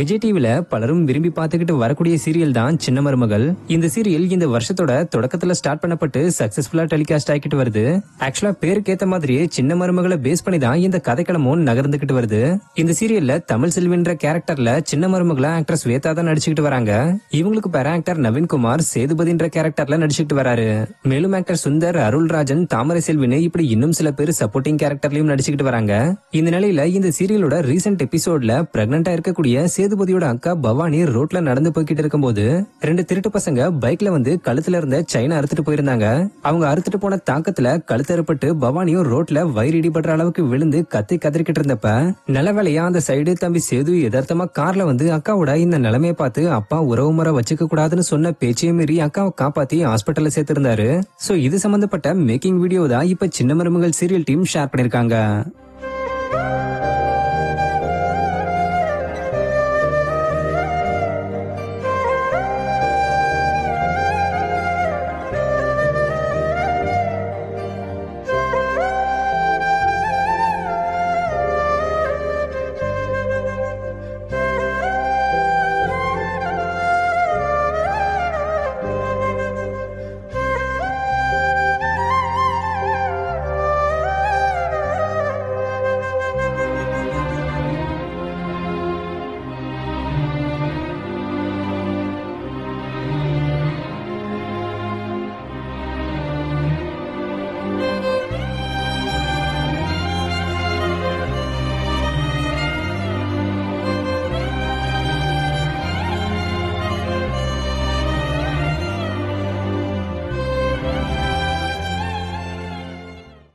விஜய் டிவில பலரும் விரும்பி பார்த்துக்கிட்டு வரக்கூடிய சீரியல் தான் சின்ன மருமகள். இந்த சீரியல் இந்த வருஷத்தோட தொடக்கத்துல ஸ்டார்ட் பண்ணப்பட்டு சக்சஸ்ஃபுல்லா டெலிகாஸ்ட் ஆகிட்டு வருது. ஆக்சுவலா பேருக்கு ஏத்த மாதிரியே சின்ன மருமகளை பேஸ் பண்ணி தான் இந்த கதைக்களமும் நகர்ந்துகிட்டு வருது. இந்த சீரியல்ல தமிழ் செல்வின்ற கேரக்டர்ல சின்ன மருமகளா ஆக்டர் ஸ்வேதா தான் நடிச்சுக்கிட்டு வராங்க. இவங்களுக்கு பேர ஆக்டர் நவீன்குமார் சேதுபதின்ற கேரக்டர்ல நடிச்சுக்கிட்டு வராரு. மேலும் ஆக்டர் சுந்தர், அருள்ராஜன், தாமரை செல்வின்னு இப்படி இன்னும் சில பேர் சப்போர்ட்டிங் கேரக்டர்லயும் நடிச்சுக்கிட்டு வராங்க. இந்த நிலையில இந்த சீரியலோட ரீசெண்ட் எபிசோட்ல பிரெக்னண்டா இருக்கக்கூடிய சேதுபதியோட அக்கா பவானி ரோட்ல நடந்து போய்கிட்டு இருக்கும்போது 2 திருட்டு பசங்க பைக்ல வந்து கழுத்துல இருந்த செயினை அறுத்துட்டு போயிருந்தாங்க. அவங்க அறுத்துட்டு போன தாக்கத்துல கழுத்து அறுப்பட்டு பவானியும் ரோட்ல வயிறு இடிபடுற அளவுக்கு விழுந்து கத்தி கதறிக்கிட்டு இருந்தப்ப நல்ல வேலையா அந்த சைடு தம்பி சேது யதார்த்தமா கார்ல வந்து அக்காவோட இந்த நிலைமையை பார்த்து அப்பா உறவு முறை வச்சுக்க கூடாதுன்னு சொன்ன பேச்சையும் மீறி அக்காவை காப்பாத்தி ஹாஸ்பிட்டல்ல சேர்த்திருந்தாரு. சோ இது சம்பந்தப்பட்ட மேக்கிங் வீடியோ தான் இப்ப சின்ன மருமகள் சீரியல் டீம் ஷேர் பண்ணிருக்காங்க.